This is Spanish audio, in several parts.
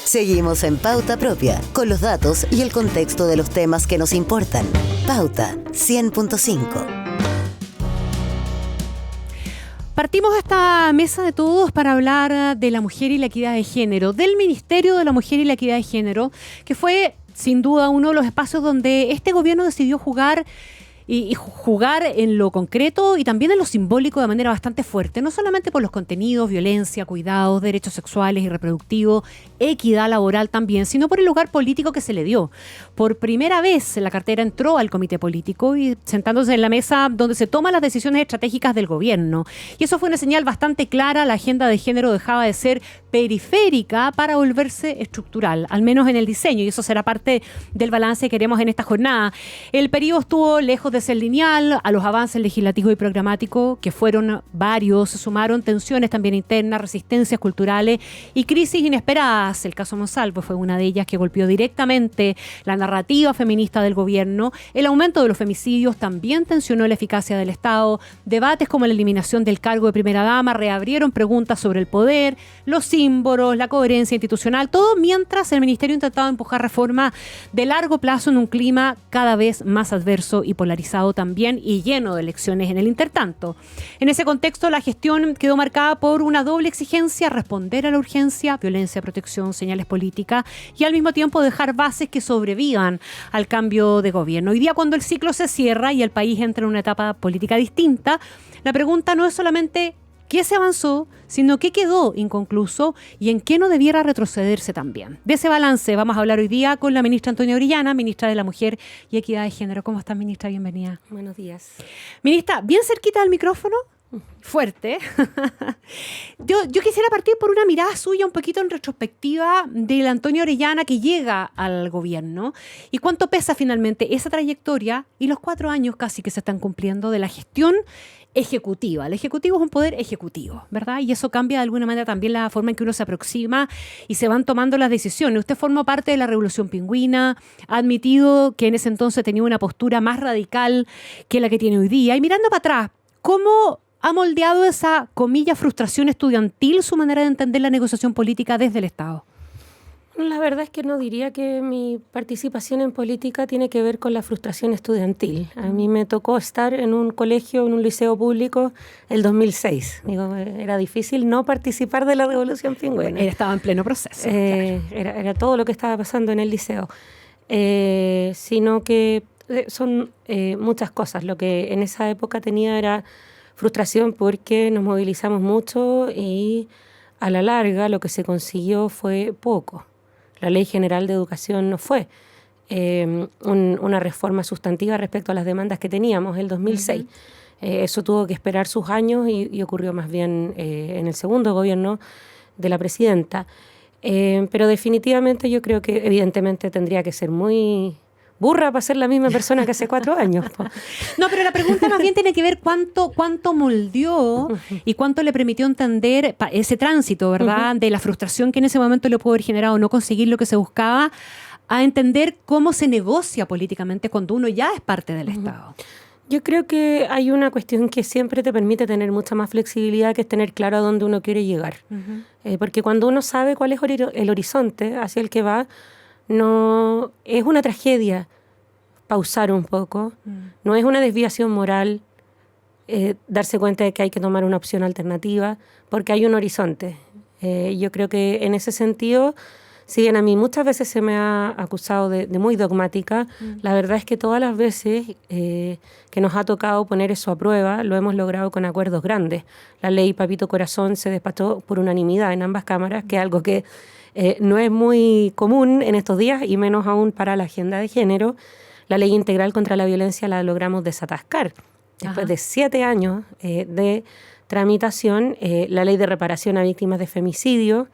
Seguimos en Pauta Propia, con los datos y el contexto de los temas que nos importan. Pauta 100.5. Partimos esta mesa de todos para hablar de la mujer y la equidad de género, del Ministerio de la Mujer y la Equidad de Género, que fue sin duda uno de los espacios donde este gobierno decidió jugar y jugar en lo concreto y también en lo simbólico de manera bastante fuerte, no solamente por los contenidos, violencia, cuidados, derechos sexuales y reproductivos, equidad laboral también, sino por el lugar político que se le dio. Por primera vez la cartera entró al comité político y sentándose en la mesa donde se toman las decisiones estratégicas del gobierno. Y eso fue una señal bastante clara. La agenda de género dejaba de ser periférica para volverse estructural, al menos en el diseño, y eso será parte del balance que queremos en esta jornada. El periodo estuvo lejos de ser lineal. A los avances legislativos y programáticos, que fueron varios, se sumaron tensiones también internas, resistencias culturales y crisis inesperadas. El caso Monsalvo fue una de ellas, que golpeó directamente la narrativa feminista del gobierno. El aumento de los femicidios también tensionó la eficacia del Estado. Debates como la eliminación del cargo de primera dama reabrieron preguntas sobre el poder, los símbolos, la coherencia institucional, todo mientras el ministerio intentaba empujar reformas de largo plazo en un clima cada vez más adverso y polarizado también, y lleno de elecciones en el intertanto. En ese contexto, la gestión quedó marcada por una doble exigencia: responder a la urgencia, violencia, protección, señales políticas, y al mismo tiempo dejar bases que sobrevivan al cambio de gobierno. Hoy día, cuando el ciclo se cierra y el país entra en una etapa política distinta, la pregunta no es solamente qué se avanzó, sino qué quedó inconcluso y en qué no debiera retrocederse también. De ese balance vamos a hablar hoy día con la ministra Antonia Orellana, ministra de la Mujer y Equidad de Género. ¿Cómo estás, ministra? Bienvenida. Buenos días. Ministra, bien cerquita del micrófono, fuerte. Yo quisiera partir por una mirada suya un poquito en retrospectiva de la Antonia Orellana que llega al gobierno, y cuánto pesa finalmente esa trayectoria y los 4 años casi que se están cumpliendo de la gestión ejecutiva. El ejecutivo es un poder ejecutivo, ¿verdad? Y eso cambia de alguna manera también la forma en que uno se aproxima y se van tomando las decisiones. Usted formó parte de la Revolución Pingüina, ha admitido que en ese entonces tenía una postura más radical que la que tiene hoy día. Y mirando para atrás, ¿cómo ha moldeado esa, comillas, frustración estudiantil su manera de entender la negociación política desde el Estado? La verdad es que no diría que mi participación en política tiene que ver con la frustración estudiantil. A mí me tocó estar en un colegio, en un liceo público, el 2006. Digo, era difícil no participar de la Revolución Pingüina. Estaba en pleno proceso. Claro. Era todo lo que estaba pasando en el liceo. Sino que son muchas cosas. Lo que en esa época tenía era frustración porque nos movilizamos mucho y a la larga lo que se consiguió fue poco. La Ley General de Educación no fue una reforma sustantiva respecto a las demandas que teníamos el 2006. Uh-huh. Eso tuvo que esperar sus años y ocurrió más bien en el segundo gobierno de la presidenta. Pero definitivamente yo creo que evidentemente tendría que ser muy burra para ser la misma persona que hace 4 años. No, pero la pregunta más bien tiene que ver cuánto moldeó y cuánto le permitió entender ese tránsito, ¿verdad? De la frustración que en ese momento le pudo haber generado no conseguir lo que se buscaba, a entender cómo se negocia políticamente cuando uno ya es parte del Estado. Yo creo que hay una cuestión que siempre te permite tener mucha más flexibilidad, que es tener claro a dónde uno quiere llegar. Porque cuando uno sabe cuál es el horizonte hacia el que va, no es una tragedia pausar un poco, no es una desviación moral darse cuenta de que hay que tomar una opción alternativa, porque hay un horizonte. Yo creo que en ese sentido, si bien a mí muchas veces se me ha acusado de muy dogmática, la verdad es que todas las veces que nos ha tocado poner eso a prueba, lo hemos logrado con acuerdos grandes. La ley Papito Corazón se despachó por unanimidad en ambas cámaras, que es algo que no es muy común en estos días, y menos aún para la agenda de género. La ley integral contra la violencia la logramos desatascar. Después de 7 años de tramitación, la ley de reparación a víctimas de femicidio,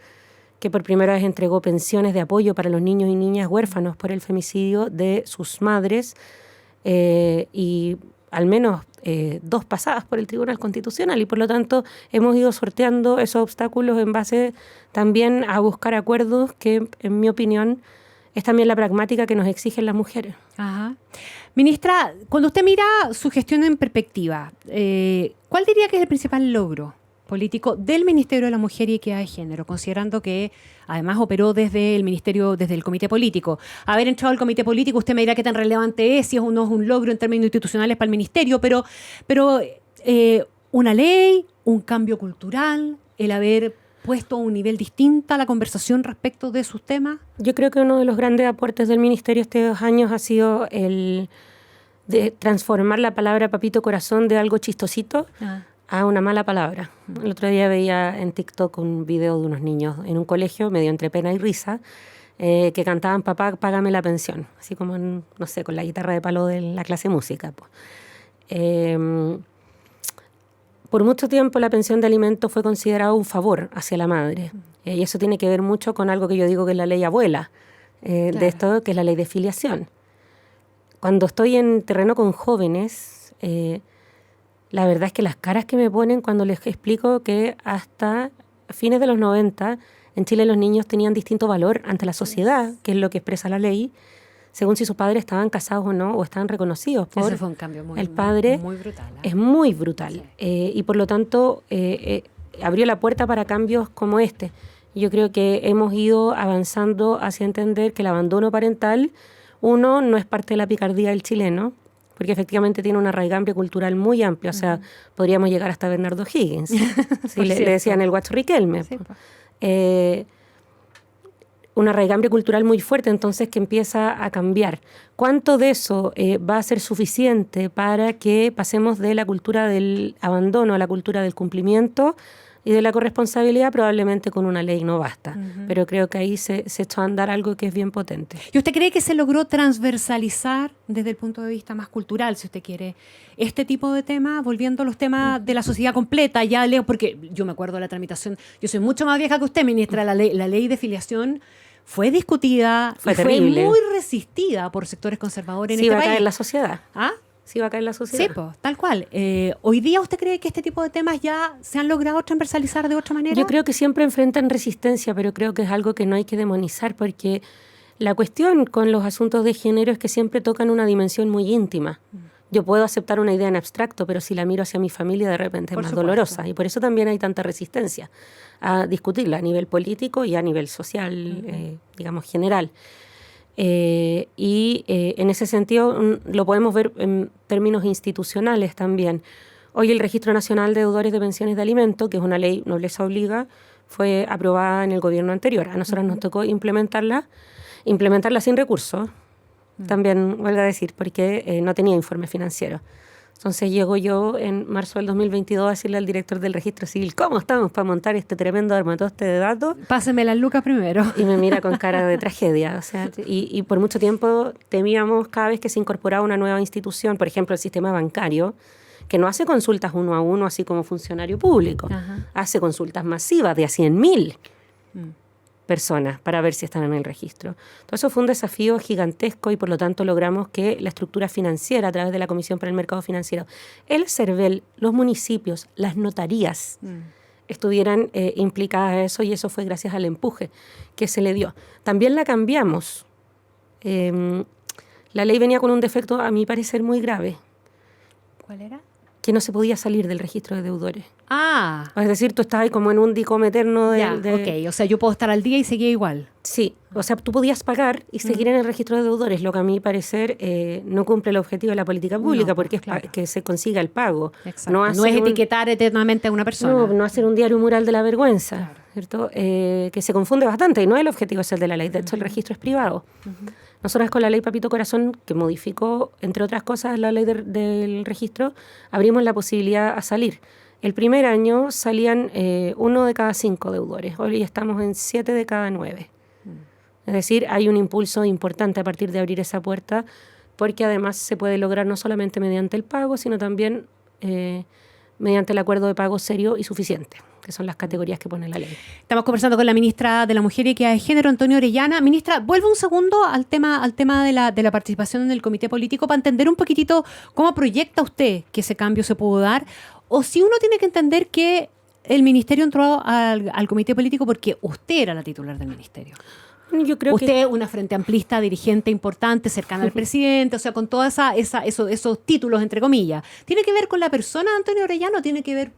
que por primera vez entregó pensiones de apoyo para los niños y niñas huérfanos por el femicidio de sus madres, y al menos 2 pasadas por el Tribunal Constitucional, y por lo tanto hemos ido sorteando esos obstáculos en base también a buscar acuerdos que, en mi opinión, es también la pragmática que nos exigen las mujeres. Ajá. Ministra, cuando usted mira su gestión en perspectiva, ¿cuál diría que es el principal logro político del Ministerio de la Mujer y Equidad de Género, considerando que además operó desde el Ministerio, desde el Comité Político. Haber entrado al Comité Político, usted me dirá qué tan relevante es, si es o no es un logro en términos institucionales para el Ministerio, pero una ley, un cambio cultural, el haber puesto a un nivel distinto la conversación respecto de sus temas. Yo creo que uno de los grandes aportes del Ministerio estos 2 años ha sido el de transformar la palabra papito corazón de algo chistosito a una mala palabra. El otro día veía en TikTok un video de unos niños en un colegio, medio entre pena y risa, que cantaban papá, págame la pensión, así como, no sé, con la guitarra de palo de la clase de música. Por mucho tiempo la pensión de alimentos fue considerado un favor hacia la madre. Y eso tiene que ver mucho con algo que yo digo que es la ley abuela, claro, de esto, que es la ley de filiación. Cuando estoy en terreno con jóvenes, la verdad es que las caras que me ponen cuando les explico que hasta fines de los 90 en Chile los niños tenían distinto valor ante la sociedad, que es lo que expresa la ley, según si sus padres estaban casados o no, o estaban reconocidos por ese fue un cambio muy, el padre, muy brutal, ¿eh? Es muy brutal. Sí. Y por lo tanto abrió la puerta para cambios como este. Yo creo que hemos ido avanzando hacia entender que el abandono parental, uno, no es parte de la picardía del chileno, porque efectivamente tiene una raigambre cultural muy amplia. O sea, podríamos llegar hasta Bernardo Higgins. Sí, le decían el guacho Riquelme. Sí, una raigambre cultural muy fuerte, entonces, que empieza a cambiar. ¿Cuánto de eso va a ser suficiente para que pasemos de la cultura del abandono a la cultura del cumplimiento y de la corresponsabilidad? Probablemente con una ley no basta, pero creo que ahí se echó a andar algo que es bien potente. ¿Y usted cree que se logró transversalizar desde el punto de vista más cultural, si usted quiere, este tipo de temas, volviendo a los temas de la sociedad completa? Ya leo, porque yo me acuerdo de la tramitación, yo soy mucho más vieja que usted, ministra, la ley de filiación fue discutida, fue muy resistida por sectores conservadores en este país. Sí, va a caer la sociedad. ¿Ah? Sí, va a caer la sociedad. Sí, pues, tal cual. ¿Hoy día usted cree que este tipo de temas ya se han logrado transversalizar de otra manera? Yo creo que siempre enfrentan resistencia, pero creo que es algo que no hay que demonizar, porque la cuestión con los asuntos de género es que siempre tocan una dimensión muy íntima. Yo puedo aceptar una idea en abstracto, pero si la miro hacia mi familia, de repente es más dolorosa. Y por eso también hay tanta resistencia a discutirla a nivel político y a nivel social, digamos, general. En ese sentido lo podemos ver en términos institucionales también. Hoy el Registro Nacional de Deudores de Pensiones de Alimentos, que es una ley nobleza obliga, fue aprobada en el gobierno anterior. A nosotros nos tocó implementarla sin recursos, también vuelvo a decir, porque no tenía informe financiero. Entonces llego yo en marzo del 2022 a decirle al director del Registro Civil, ¿cómo estamos para montar este tremendo armatoste de datos? Páseme las lucas primero. Y me mira con cara de tragedia. O sea, y por mucho tiempo temíamos cada vez que se incorporaba una nueva institución, por ejemplo el sistema bancario, que no hace consultas uno a uno así como funcionario público. Hace consultas masivas de a 100.000 personas para ver si están en el registro. Todo eso fue un desafío gigantesco y por lo tanto logramos que la estructura financiera a través de la Comisión para el Mercado Financiero, el CERVEL, los municipios, las notarías estuvieran implicadas en eso, y eso fue gracias al empuje que se le dio. También la cambiamos. La ley venía con un defecto, a mi parecer, muy grave. ¿Cuál era? Que no se podía salir del registro de deudores. Ah. Es decir, tú estabas ahí como en un dicom eterno de... Ok, o sea, yo puedo estar al día y seguir igual. Sí, o sea, tú podías pagar y seguir en el registro de deudores, lo que a mi parecer no cumple el objetivo de la política pública, porque es que se consiga el pago. No es etiquetar eternamente a una persona. No hacer un diario mural de la vergüenza, ¿cierto? Que se confunde bastante y no es el objetivo es el de la ley. De hecho, el registro es privado. Nosotros con la ley Papito Corazón, que modificó, entre otras cosas, la ley del registro, abrimos la posibilidad a salir. El primer año salían 1 de cada 5 deudores. Hoy estamos en 7 de cada 9. Es decir, hay un impulso importante a partir de abrir esa puerta, porque además se puede lograr no solamente mediante el pago, sino también mediante el acuerdo de pago serio y suficiente, que son las categorías que pone la ley. Estamos conversando con la ministra de la Mujer y Equidad de Género, Antonia Orellana. Ministra, vuelvo un segundo al tema de la participación en el comité político para entender un poquitito cómo proyecta usted que ese cambio se pudo dar, o si uno tiene que entender que el ministerio entró al comité político porque usted era la titular del ministerio. Yo creo Usted que es una frente amplista, dirigente importante, cercana al presidente, o sea, con todos esos títulos, entre comillas. ¿Tiene que ver con la persona de Antonio Orellana o tiene que ver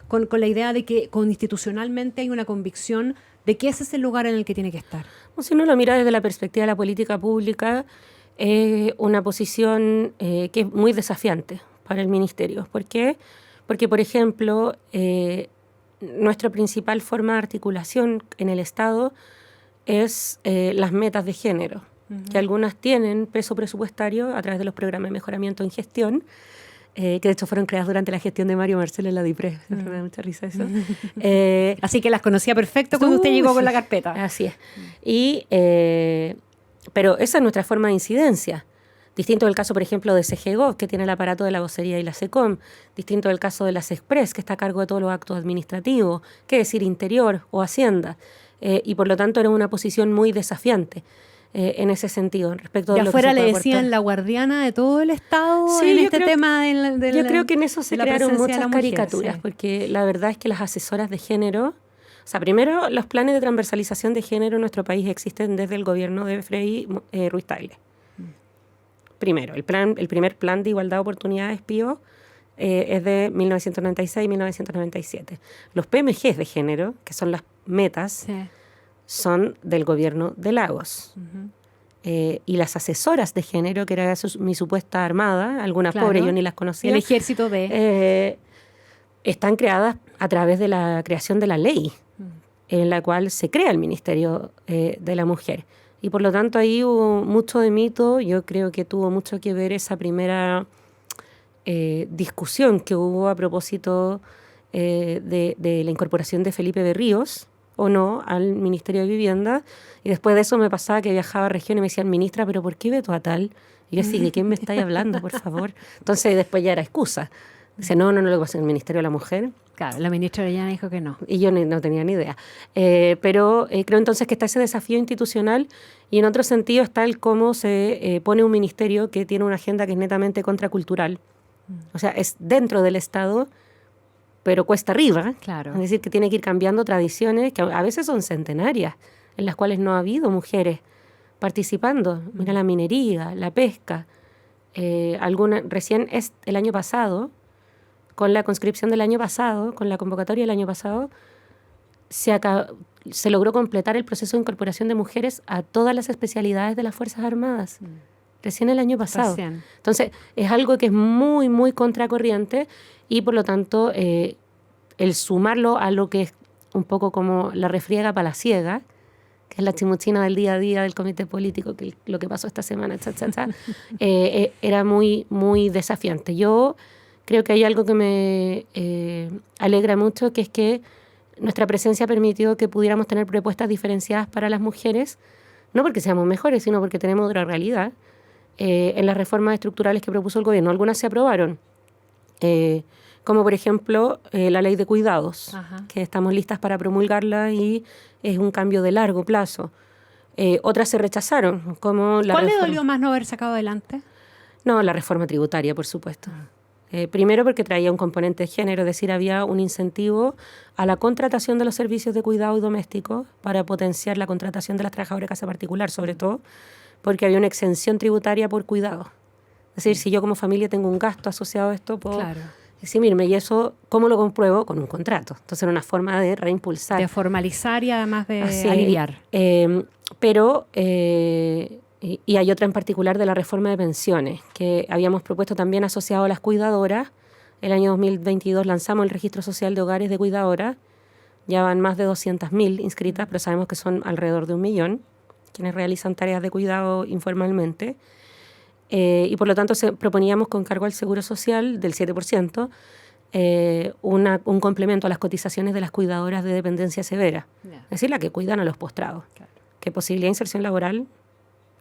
con la idea de que institucionalmente hay una convicción de que ese es el lugar en el que tiene que estar? si uno lo mira desde la perspectiva de la política pública, es una posición que es muy desafiante para el ministerio. ¿Por qué? Porque, por ejemplo, nuestra principal forma de articulación en el Estado es las metas de género, que algunas tienen peso presupuestario a través de los programas de mejoramiento en gestión, que de hecho fueron creadas durante la gestión de Mario Marcel en la DIPRE. Me da mucha risa eso. Así que las conocía perfecto cuando usted llegó con la carpeta. Así es. Pero esa es nuestra forma de incidencia. Distinto del caso, por ejemplo, de CGGov, que tiene el aparato de la vocería y la SECOM. Distinto del caso de las Express, que está a cargo de todos los actos administrativos, qué decir Interior o Hacienda. Y por lo tanto era una posición muy desafiante en ese sentido. Respecto de lo afuera que se le puede decían aportar. la guardiana de todo el Estado Sí, en yo este creo- tema Yo creo que en eso se crearon muchas mujeres, caricaturas, sí. porque la verdad es que las asesoras de género, o sea, primero los planes de transversalización de género en nuestro país existen desde el gobierno de Frei Ruiz Tagle. Primero, el primer plan de igualdad de oportunidades, PIO, es de 1996-1997. Los PMGs de género, que son las metas, Sí. son del gobierno de Lagos. Y las asesoras de género, que era mi supuesta armada, algunas Claro. pobres yo ni las conocía, El ejército de... están creadas a través de la creación de la ley, en la cual se crea el Ministerio de la Mujer. Y por lo tanto ahí hubo mucho de mito. Yo creo que tuvo mucho que ver esa primera discusión que hubo a propósito de la incorporación de Felipe Berríos, o no, al Ministerio de Vivienda. Y después de eso me pasaba que viajaba a región y me decían, ministra, ¿pero por qué veto a tal? Y yo decía, ¿de quién me estáis hablando, por favor? Entonces después ya era excusa. Dice, no, lo que pasa en el Ministerio de la Mujer. Claro, la ministra Orellana dijo que no. Y yo no tenía ni idea. Pero creo entonces que está ese desafío institucional y en otro sentido está el cómo se pone un ministerio que tiene una agenda que es netamente contracultural. O sea, es dentro del Estado, pero cuesta arriba. Claro. Es decir, que tiene que ir cambiando tradiciones que a veces son centenarias, en las cuales no ha habido mujeres participando. Mira, la minería, la pesca. Recién el año pasado, con la conscripción del año pasado, con la convocatoria del año pasado, se logró completar el proceso de incorporación de mujeres a todas las especialidades de las Fuerzas Armadas. Recién el año pasado. Recién. Entonces, es algo que es muy, muy contracorriente y, por lo tanto, el sumarlo a lo que es un poco como la refriega palaciega, que es la chimuchina del día a día del comité político, que lo que pasó esta semana, era muy, muy desafiante. Yo creo que hay algo que me alegra mucho, que es que nuestra presencia ha permitido que pudiéramos tener propuestas diferenciadas para las mujeres, no porque seamos mejores, sino porque tenemos otra realidad. En las reformas estructurales que propuso el gobierno, algunas se aprobaron, como por ejemplo la ley de cuidados, Ajá. que estamos listas para promulgarla y es un cambio de largo plazo. Otras se rechazaron, como la ¿Cuál le reforma- dolió más no haber sacado adelante? No, la reforma tributaria, por supuesto. Primero porque traía un componente de género, es decir, había un incentivo a la contratación de los servicios de cuidado y domésticos para potenciar la contratación de las trabajadoras de casa particular, sobre todo porque había una exención tributaria por cuidado. Es decir, si yo como familia tengo un gasto asociado a esto, puedo Claro. eximirme. Y eso, ¿cómo lo compruebo? Con un contrato. Entonces era una forma de reimpulsar. De formalizar y además de Así es. aliviar. Y hay otra en particular de la reforma de pensiones, que habíamos propuesto también asociado a las cuidadoras. El año 2022 lanzamos el registro social de hogares de cuidadoras. Ya van más de 200.000 inscritas, pero sabemos que son alrededor de 1 millón quienes realizan tareas de cuidado informalmente. Y por lo tanto proponíamos con cargo al Seguro Social del 7%, un complemento a las cotizaciones de las cuidadoras de dependencia severa. Ya. Es decir, la que cuidan a los postrados. Claro. ¿Qué posibilidad de inserción laboral?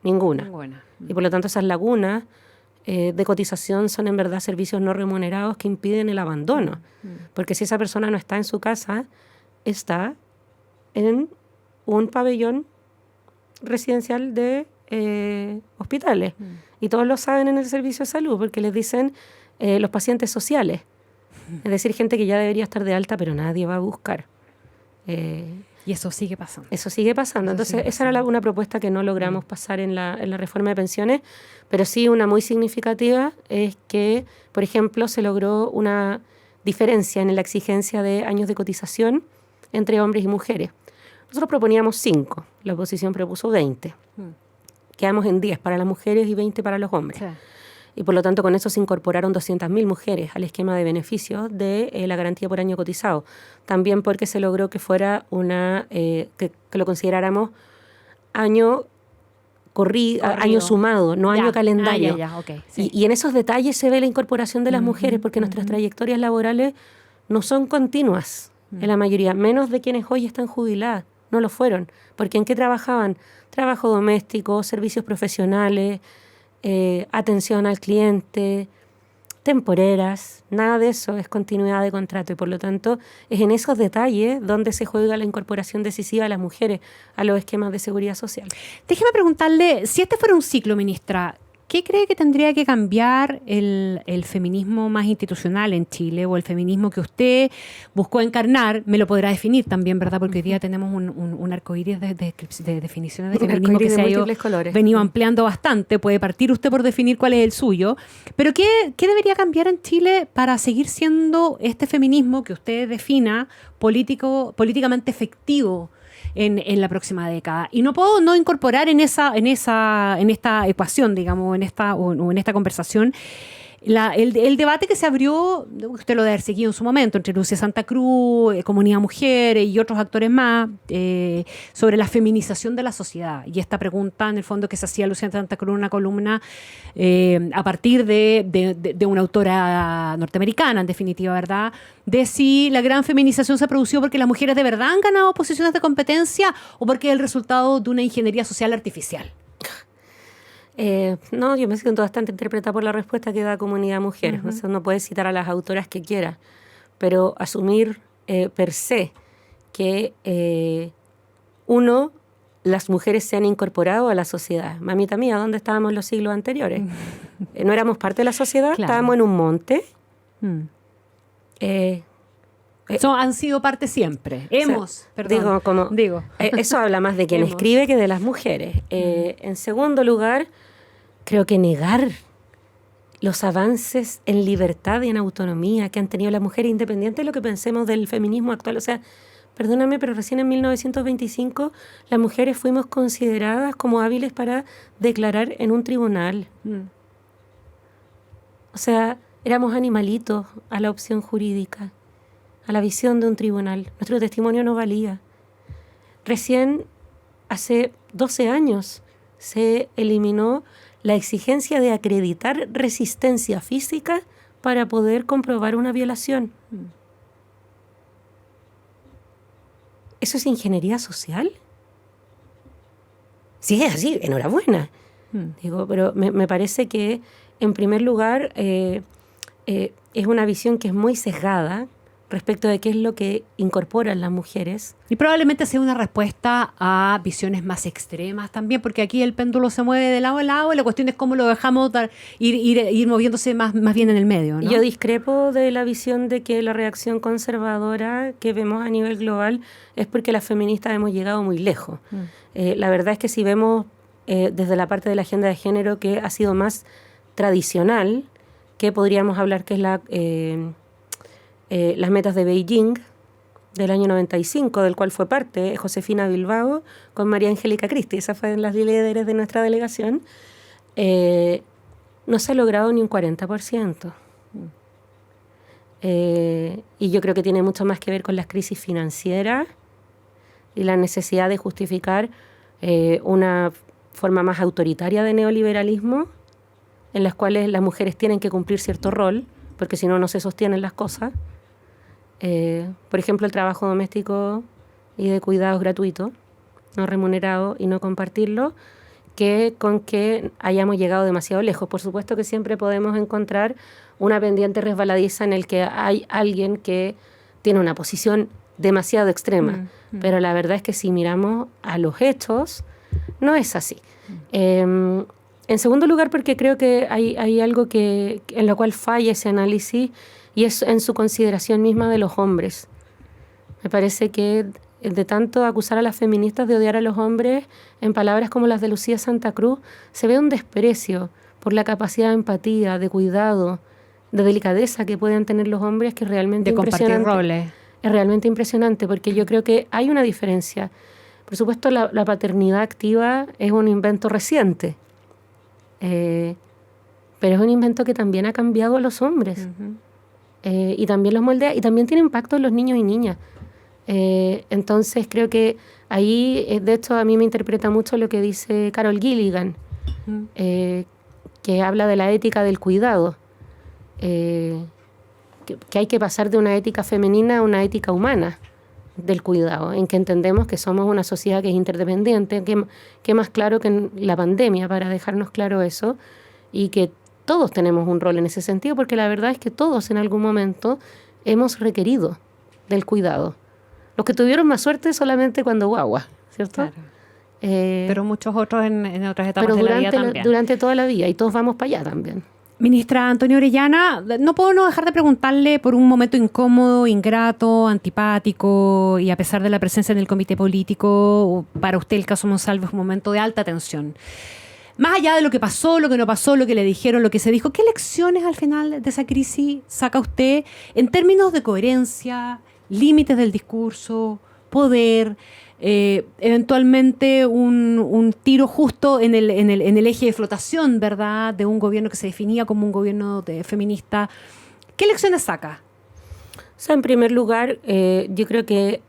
Ninguna. Buena. Y por lo tanto esas lagunas de cotización son en verdad servicios no remunerados que impiden el abandono. Porque si esa persona no está en su casa, está en un pabellón residencial de hospitales. Y todos lo saben en el servicio de salud porque les dicen los pacientes sociales. Es decir, gente que ya debería estar de alta pero nadie va a buscar. Y eso sigue pasando. Eso sigue pasando. Entonces, esa era una propuesta que no logramos pasar en la reforma de pensiones, pero sí una muy significativa es que, por ejemplo, se logró una diferencia en la exigencia de años de cotización entre hombres y mujeres. Nosotros proponíamos 5, la oposición propuso 20. Quedamos en 10 para las mujeres y 20 para los hombres. Sí. Y por lo tanto con eso se incorporaron 200.000 mujeres al esquema de beneficios de la garantía por año cotizado. También porque se logró que fuera que lo consideráramos año año sumado, no año calendario. Okay, sí. Y en esos detalles se ve la incorporación de las mujeres, porque nuestras trayectorias laborales no son continuas en la mayoría, menos de quienes hoy están jubiladas. No lo fueron, porque ¿en qué trabajaban? Trabajo doméstico, servicios profesionales, atención al cliente, temporeras, nada de eso es continuidad de contrato y por lo tanto es en esos detalles donde se juega la incorporación decisiva de las mujeres a los esquemas de seguridad social. Déjeme preguntarle, si este fuera un ciclo, ministra, ¿qué cree que tendría que cambiar el feminismo más institucional en Chile o el feminismo que usted buscó encarnar? Me lo podrá definir también, ¿verdad? Porque hoy día tenemos un arcoíris de definiciones de feminismo que se ha venido ampliando bastante. Puede partir usted por definir cuál es el suyo. Pero ¿qué debería cambiar en Chile para seguir siendo este feminismo que usted defina políticamente efectivo en la próxima década? Y no puedo no incorporar en esta ecuación, digamos, en esta conversación, el debate que se abrió, usted lo debe haber seguido en su momento, entre Lucia Santa Cruz, Comunidad Mujeres y otros actores más, sobre la feminización de la sociedad. Y esta pregunta, en el fondo, que se hacía Lucia Santa Cruz en una columna a partir de una autora norteamericana, en definitiva, ¿verdad?, de si la gran feminización se produció porque las mujeres de verdad han ganado posiciones de competencia o porque es el resultado de una ingeniería social artificial. No, yo me siento bastante interpretada por la respuesta que da Comunidad Mujer. O sea, uno puede citar a las autoras que quiera, pero asumir per se que las mujeres se han incorporado a la sociedad. Mamita mía, ¿dónde estábamos en los siglos anteriores? No éramos parte de la sociedad, claro. Estábamos en un monte. Han sido parte siempre. Eso habla más de quien escribe que de las mujeres. En segundo lugar, creo que negar los avances en libertad y en autonomía que han tenido las mujeres, independiente de lo que pensemos del feminismo actual. O sea, perdóname, pero recién en 1925 las mujeres fuimos consideradas como hábiles para declarar en un tribunal. O sea, éramos animalitos a la opción jurídica, a la visión de un tribunal. Nuestro testimonio no valía. Recién, hace 12 años, se eliminó la exigencia de acreditar resistencia física para poder comprobar una violación. ¿Eso es ingeniería social? Si es así, enhorabuena. Pero me parece que, en primer lugar, es una visión que es muy sesgada respecto de qué es lo que incorporan las mujeres. Y probablemente sea una respuesta a visiones más extremas también, porque aquí el péndulo se mueve de lado a lado y la cuestión es cómo lo dejamos ir moviéndose más bien en el medio, ¿no? Yo discrepo de la visión de que la reacción conservadora que vemos a nivel global es porque las feministas hemos llegado muy lejos. La verdad es que si vemos desde la parte de la agenda de género que ha sido más tradicional, que podríamos hablar que es las metas de Beijing del año 95, del cual fue parte Josefina Bilbao con María Angélica Cristi, esas fueron las líderes de nuestra delegación, no se ha logrado ni un 40%. Y yo creo que tiene mucho más que ver con las crisis financieras y la necesidad de justificar una forma más autoritaria de neoliberalismo, en las cuales las mujeres tienen que cumplir cierto rol, porque si no, no se sostienen las cosas. Por ejemplo, el trabajo doméstico y de cuidados gratuito, no remunerado y no compartirlo, con que hayamos llegado demasiado lejos. Por supuesto que siempre podemos encontrar una pendiente resbaladiza en el que hay alguien que tiene una posición demasiado extrema, pero la verdad es que si miramos a los hechos, no es así. En segundo lugar, porque creo que hay algo en lo cual falla ese análisis, y es en su consideración misma de los hombres. Me parece que de tanto acusar a las feministas de odiar a los hombres, en palabras como las de Lucía Santa Cruz, se ve un desprecio por la capacidad de empatía, de cuidado, de delicadeza que pueden tener los hombres, que es realmente impresionante. De compartir roles. Es realmente impresionante, porque yo creo que hay una diferencia. Por supuesto, la paternidad activa es un invento reciente, pero es un invento que también ha cambiado a los hombres. Y también los moldea, y también tiene impacto en los niños y niñas. Entonces creo que ahí, de hecho, a mí me interpreta mucho lo que dice Carol Gilligan, que habla de la ética del cuidado, que hay que pasar de una ética femenina a una ética humana del cuidado, en que entendemos que somos una sociedad que es interdependiente, que más claro que en la pandemia, para dejarnos claro eso, y que todos tenemos un rol en ese sentido, porque la verdad es que todos en algún momento hemos requerido del cuidado. Los que tuvieron más suerte solamente cuando guagua, ¿cierto? Claro. Pero muchos otros en otras etapas de la vida también. Durante toda la vida, y todos vamos para allá también. Ministra Antonia Orellana, no puedo no dejar de preguntarle por un momento incómodo, ingrato, antipático, y a pesar de la presencia en el comité político, para usted el caso Monsalve es un momento de alta tensión. Más allá de lo que pasó, lo que no pasó, lo que le dijeron, lo que se dijo, ¿qué lecciones al final de esa crisis saca usted en términos de coherencia, límites del discurso, poder, eventualmente un tiro justo en el eje de flotación, ¿verdad?, de un gobierno que se definía como un gobierno feminista? ¿Qué lecciones saca? O sea, en primer lugar, yo creo que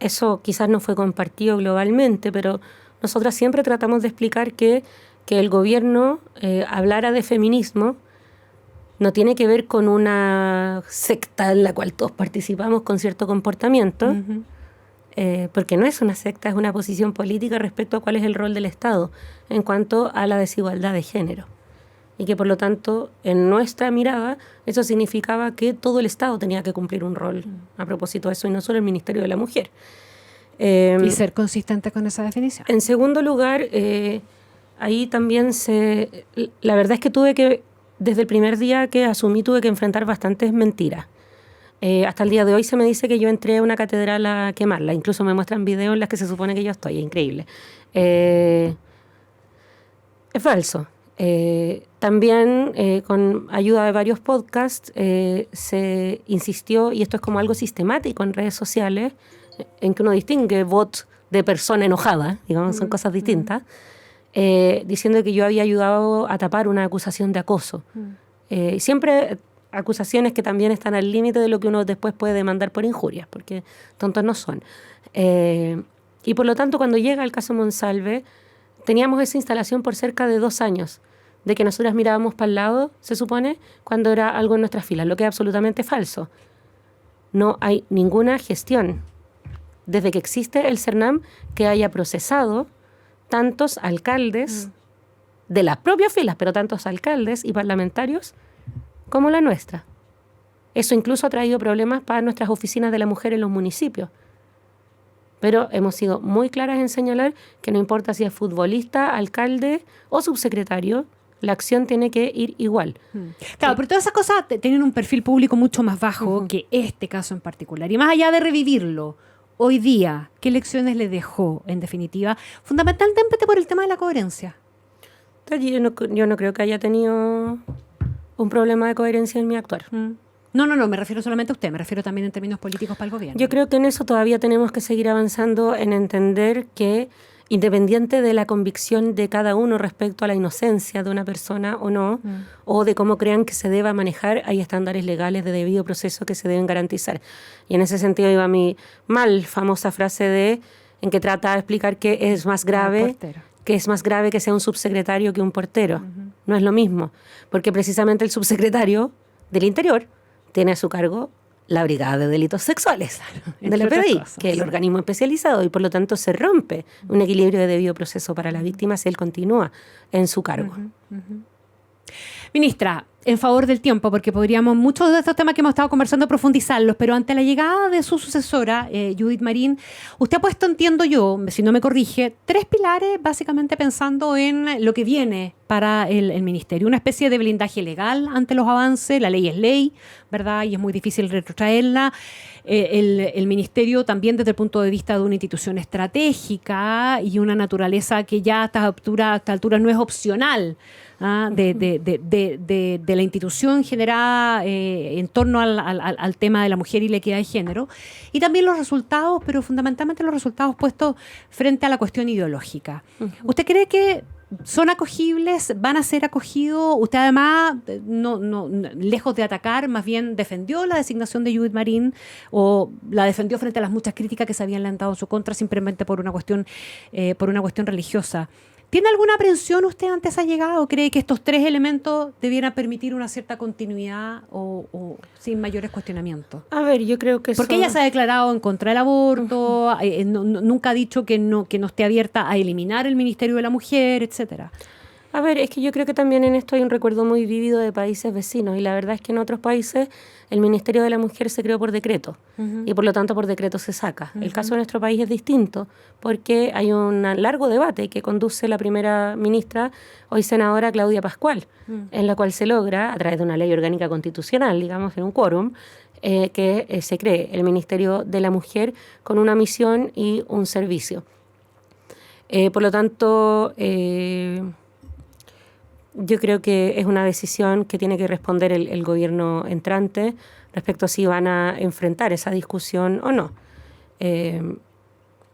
eso quizás no fue compartido globalmente, pero nosotras siempre tratamos de explicar que el gobierno hablara de feminismo no tiene que ver con una secta en la cual todos participamos con cierto comportamiento, porque no es una secta, es una posición política respecto a cuál es el rol del Estado en cuanto a la desigualdad de género. Y que por lo tanto, en nuestra mirada, eso significaba que todo el Estado tenía que cumplir un rol a propósito de eso, y no solo el Ministerio de la Mujer. Y ser consistente con esa definición. En segundo lugar, ahí también la verdad es que desde el primer día que asumí, tuve que enfrentar bastantes mentiras. Hasta el día de hoy se me dice que yo entré a una catedral a quemarla. Incluso me muestran videos en los que se supone que yo estoy. Es increíble. Es falso. También, con ayuda de varios podcasts, se insistió, y esto es como algo sistemático en redes sociales, en que uno distingue bot de persona enojada, digamos, son cosas distintas, diciendo que yo había ayudado a tapar una acusación de acoso. Siempre acusaciones que también están al límite de lo que uno después puede demandar por injurias, porque tontos no son. Y por lo tanto, cuando llega el caso Monsalve, teníamos esa instalación por cerca de 2 años, de que nosotras mirábamos para el lado, se supone, cuando era algo en nuestras filas, lo que es absolutamente falso. No hay ninguna gestión desde que existe el CERNAM que haya procesado tantos alcaldes de las propias filas, pero tantos alcaldes y parlamentarios como la nuestra. Eso incluso ha traído problemas para nuestras oficinas de la mujer en los municipios. Pero hemos sido muy claras en señalar que no importa si es futbolista, alcalde o subsecretario, la acción tiene que ir igual. Claro, pero todas esas cosas tienen un perfil público mucho más bajo que este caso en particular. Y más allá de revivirlo, hoy día, ¿qué lecciones le dejó, en definitiva? Fundamentalmente por el tema de la coherencia. Yo no creo que haya tenido un problema de coherencia en mi actuar. No, me refiero solamente a usted, me refiero también en términos políticos para el gobierno. Yo creo que en eso todavía tenemos que seguir avanzando, en entender que, independiente de la convicción de cada uno respecto a la inocencia de una persona o no, o de cómo crean que se deba manejar, hay estándares legales de debido proceso que se deben garantizar. Y en ese sentido iba mi famosa frase en que trata de explicar que es más grave que sea un subsecretario que un portero. No es lo mismo, porque precisamente el subsecretario del Interior tiene a su cargo la Brigada de Delitos Sexuales de la PDI, que es el organismo especializado, y por lo tanto se rompe un equilibrio de debido proceso para la víctima si él continúa en su cargo. Ministra, en favor del tiempo, porque podríamos muchos de estos temas que hemos estado conversando profundizarlos, pero ante la llegada de su sucesora, Judith Marín, usted ha puesto, entiendo yo, si no me corrige, 3 pilares básicamente pensando en lo que viene para el ministerio. Una especie de blindaje legal ante los avances, la ley es ley, ¿verdad? Y es muy difícil retrotraerla. El ministerio también desde el punto de vista de una institución estratégica y una naturaleza que ya a esta altura no es opcional, de la institución generada en torno al tema de la mujer y la equidad de género. Y también los resultados, pero fundamentalmente los resultados puestos frente a la cuestión ideológica. ¿Usted cree que son acogibles, van a ser acogidos? Usted además, lejos de atacar, más bien defendió la designación de Judith Marín, o la defendió frente a las muchas críticas que se habían levantado en su contra simplemente por una cuestión religiosa. ¿Tiene alguna aprensión usted ante esa llegada o cree que estos tres elementos debieran permitir una cierta continuidad o sin mayores cuestionamientos? A ver, yo creo que porque ella se ha declarado en contra del aborto, nunca ha dicho que no esté abierta a eliminar el Ministerio de la Mujer, etcétera. A ver, es que yo creo que también en esto hay un recuerdo muy vívido de países vecinos, y la verdad es que en otros países el Ministerio de la Mujer se creó por decreto, y por lo tanto por decreto se saca. El caso de nuestro país es distinto porque hay un largo debate que conduce la primera ministra, hoy senadora Claudia Pascual, en la cual se logra, a través de una ley orgánica constitucional, digamos, en un quórum, que se cree el Ministerio de la Mujer con una misión y un servicio. Por lo tanto, yo creo que es una decisión que tiene que responder el gobierno entrante respecto a si van a enfrentar esa discusión o no.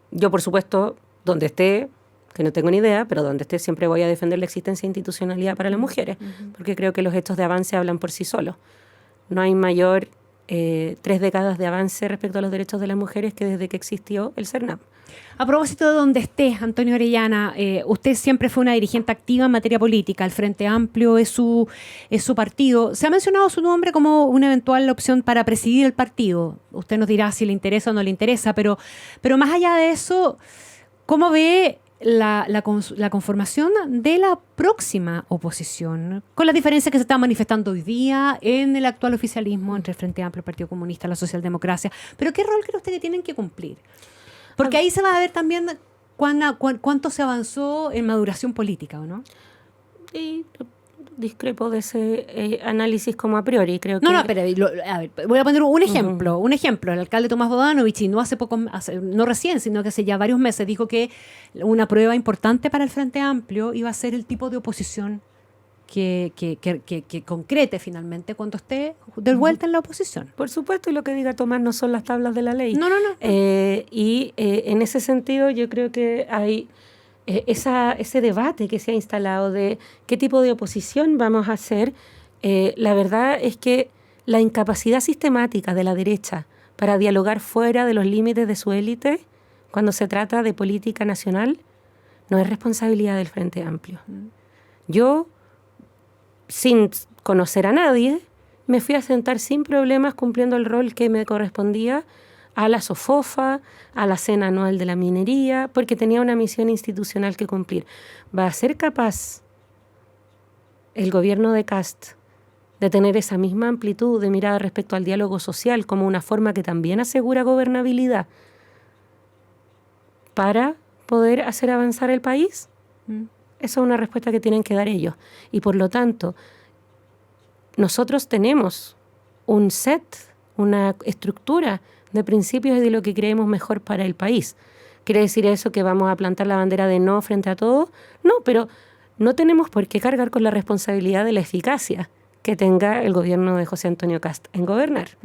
Yo, por supuesto, donde esté, que no tengo ni idea, pero donde esté siempre voy a defender la existencia de institucionalidad para las mujeres, porque creo que los hechos de avance hablan por sí solos. No hay mayor 3 décadas de avance respecto a los derechos de las mujeres que desde que existió el CERNAM. A propósito de donde esté, Antonio Orellana, usted siempre fue una dirigente activa en materia política. El Frente Amplio es su partido. Se ha mencionado su nombre como una eventual opción para presidir el partido. Usted nos dirá si le interesa o no le interesa, pero más allá de eso, ¿cómo ve la conformación de la próxima oposición? Con las diferencias que se están manifestando hoy día en el actual oficialismo entre el Frente Amplio, el Partido Comunista, la Socialdemocracia. ¿Pero qué rol cree usted que tienen que cumplir? Porque ahí se va a ver también cuánto se avanzó en maduración política, ¿o no? Y discrepo de ese análisis como a priori. Creo que... No, pero a ver, voy a poner un ejemplo. Un ejemplo, el alcalde Tomás Bodanovich, y no recién, sino que hace ya varios meses, dijo que una prueba importante para el Frente Amplio iba a ser el tipo de oposición que concrete finalmente cuando esté de vuelta en la oposición. Por supuesto, y lo que diga Tomás no son las tablas de la ley. No. En ese sentido yo creo que hay ese debate que se ha instalado de qué tipo de oposición vamos a hacer. La verdad es que la incapacidad sistemática de la derecha para dialogar fuera de los límites de su élite cuando se trata de política nacional no es responsabilidad del Frente Amplio. Yo, sin conocer a nadie, me fui a sentar sin problemas cumpliendo el rol que me correspondía a la SOFOFA, a la cena anual de la minería, porque tenía una misión institucional que cumplir. ¿Va a ser capaz el gobierno de Kast de tener esa misma amplitud de mirada respecto al diálogo social como una forma que también asegura gobernabilidad para poder hacer avanzar el país? Esa es una respuesta que tienen que dar ellos. Y por lo tanto, nosotros tenemos un set, una estructura de principios y de lo que creemos mejor para el país. ¿Quiere decir eso que vamos a plantar la bandera de no frente a todo? No, pero no tenemos por qué cargar con la responsabilidad de la eficacia que tenga el gobierno de José Antonio Kast en gobernar.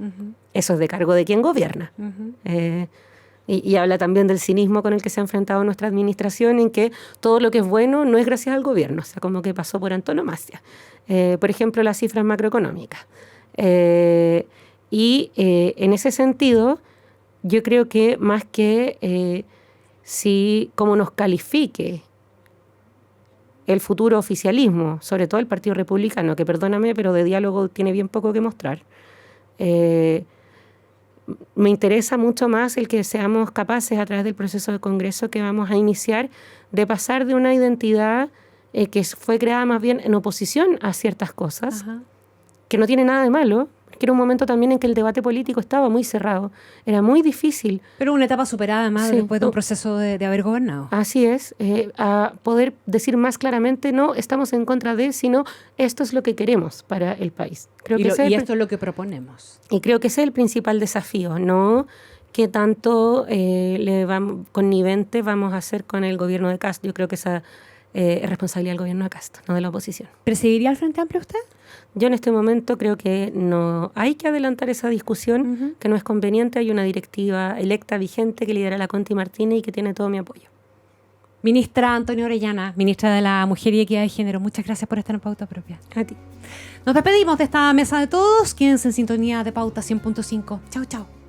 Eso es de cargo de quien gobierna. Y habla también del cinismo con el que se ha enfrentado nuestra administración, en que todo lo que es bueno no es gracias al gobierno, o sea, como que pasó por antonomasia. Por ejemplo, las cifras macroeconómicas. En ese sentido, yo creo que más que cómo nos califique el futuro oficialismo, sobre todo el Partido Republicano, que perdóname, pero de diálogo tiene bien poco que mostrar, me interesa mucho más el que seamos capaces, a través del proceso de Congreso que vamos a iniciar, de pasar de una identidad que fue creada más bien en oposición a ciertas cosas, que no tiene nada de malo, porque era un momento también en que el debate político estaba muy cerrado, era muy difícil. Pero una etapa superada además Sí. después de un proceso de haber gobernado. Así es, a poder decir más claramente, no estamos en contra de, sino esto es lo que queremos para el país. Creo que Y esto es lo que proponemos. Y creo que ese es el principal desafío, no qué tanto connivente vamos a hacer con el gobierno de Kast. Yo creo que esa es responsabilidad del gobierno de Kast, no de la oposición. ¿Presidiría el Frente Amplio usted? Yo en este momento creo que no hay que adelantar esa discusión, que no es conveniente. Hay una directiva electa vigente que lidera la Conti Martínez y que tiene todo mi apoyo. Ministra Antonia Orellana, ministra de la Mujer y Equidad de Género, muchas gracias por estar en Pauta Propia. A ti. Nos despedimos de esta mesa de todos. Quédense en sintonía de Pauta 100.5. Chau, chau.